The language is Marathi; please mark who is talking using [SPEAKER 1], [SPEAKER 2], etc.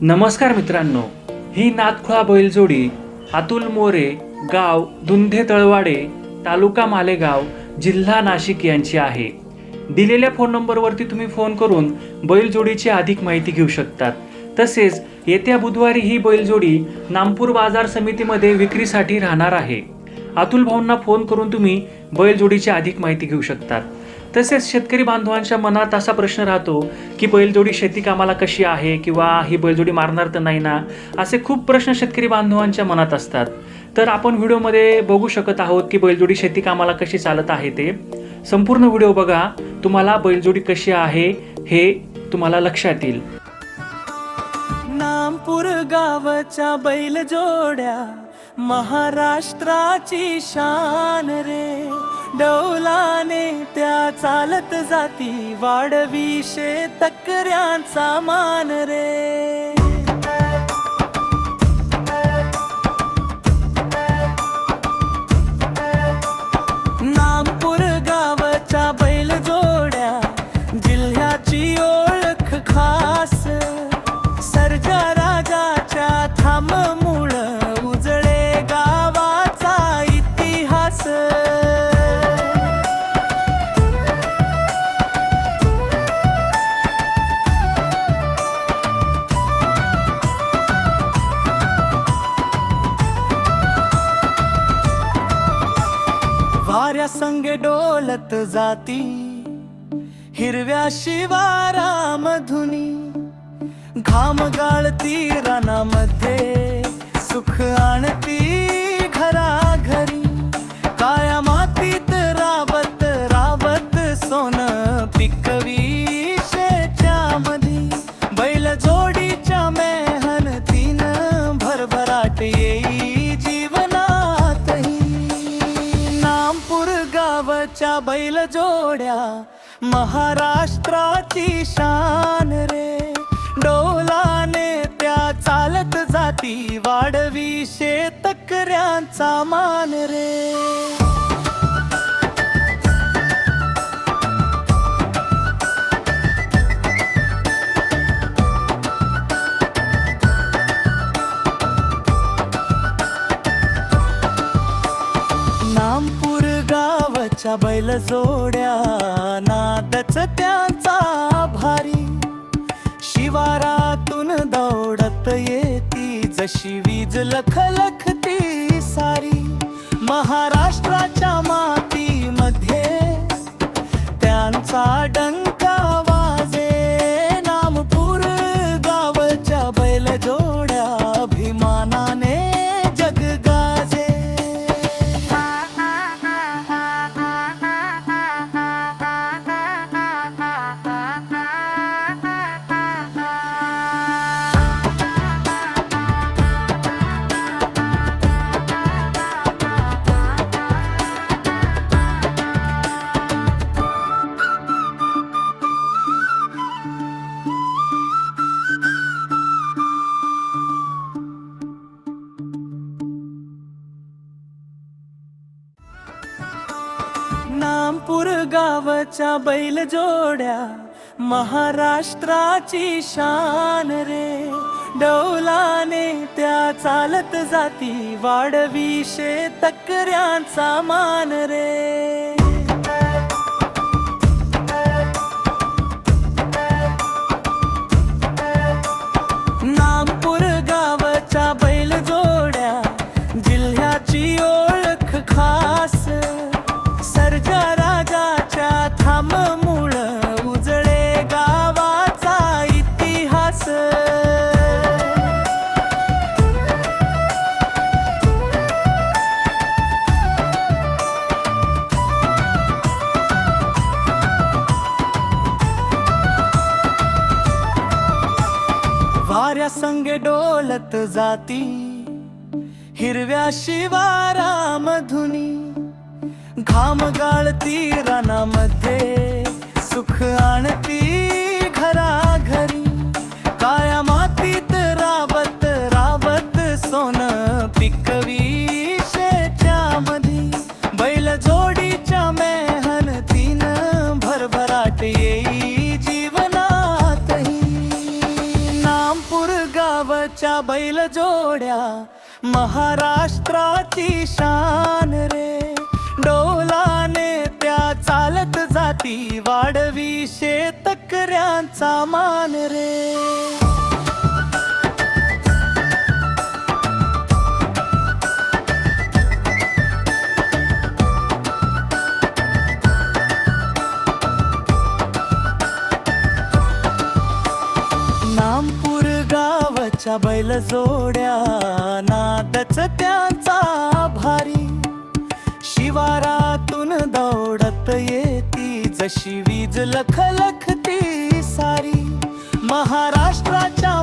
[SPEAKER 1] नमस्कार मित्रांनो, ही नादखुळा बैलजोडी अतुल मोरे, गाव दुंधे तळवाडे, तालुका मालेगाव, जिल्हा नाशिक यांची आहे. दिलेल्या फोन नंबरवरती तुम्ही फोन करून बैलजोडीची अधिक माहिती घेऊ शकतात. तसेच येत्या बुधवारी ही बैलजोडी नामपूर बाजार समितीमध्ये विक्रीसाठी राहणार आहे. अतुल भाऊंना फोन करून तुम्ही बैलजोडीची अधिक माहिती घेऊ शकतात. तसेच शेतकरी बांधवांच्या मनात असा प्रश्न राहतो की बैलजोडी शेती कामाला कशी आहे किंवा ही बैलजोडी मारणार तर नाही ना, असे खूप प्रश्न शेतकरी बांधवांच्या मनात असतात. तर आपण व्हिडिओमध्ये बघू शकत आहोत की बैलजोडी शेती कामाला कशी चालत आहे. ते संपूर्ण व्हिडिओ बघा, तुम्हाला बैलजोडी कशी आहे हे तुम्हाला लक्षात येईल.
[SPEAKER 2] नामपूर गावच्या बैलजोड्या महाराष्ट्राची शान रे, डौलाने त्या चालत जाती, वाढवी शेतकऱ्यांचा मान रे. नामपूर गावच्या बैलजोड्या जिल्ह्याची ओळख खास, सर्जा राजाच्या थांबमुळ उजळे गावाचा इतिहास. वाऱ्या संगे डोलत जाती, हिरव्या शिवारामधुनी, घाम गाळती रानामध्ये, सुख आणती घराघरी. काया मातीत राबत राबत सोनं पिकवी शेच्या मधी, बैल जोडीच्या मेहनतीनं भरभराट येई जीवनातही. नामपूर गावच्या बैल जोड्या महाराष्ट्राची शान रे, डौलाने त्या चालत जाती, वाढवी शेतकऱ्यांचा मान रे. नामपूर गावच्या बैलजोड्या नादच त्यांचा भारी, शिवारातून दौडत येती, जशी वीज लखलखती सारी. महाराष्ट्राच्या मातीमध्ये त्यांचा डंका वाजे, नामपूर गावच्या बैलजोड्या अभिमानाने जग गाजे. नामपूर गावच्या बैलजोड्या महाराष्ट्राची शान रे, डौलाने त्या चालत जाती, वाढवी शेतकऱ्यांचा मान रे. नामपूर गावच्या बैलजोड्या जिल्ह्याची ओळख खास, सर्जा राजाच्या थांबमुळ उजळे गावाचा इतिहास. वाऱ्या संगे डोलत जाती, हिरव्या शिवारामधुनी, घाम गाळती रानामध्ये, सुख आणती घराघरी. काया मातीत राबत राबत सोनं पिकवी शेच्या मधी, बैल जोडीच्या मेहनतीनं भरभराट येई जीवनातही. नामपूर गाव गावच्या बैल जोड्या महाराष्ट्राची शान रे. डोलाने त्या चालत जाती वाढवी शेतकऱ्यांचा मान रे. नामपूर गावच्या बैल जोड्या नादच त्यांचा भारी. शिवारातून दौडत येती जशी वीज लखलखती सारी. महाराष्ट्राच्या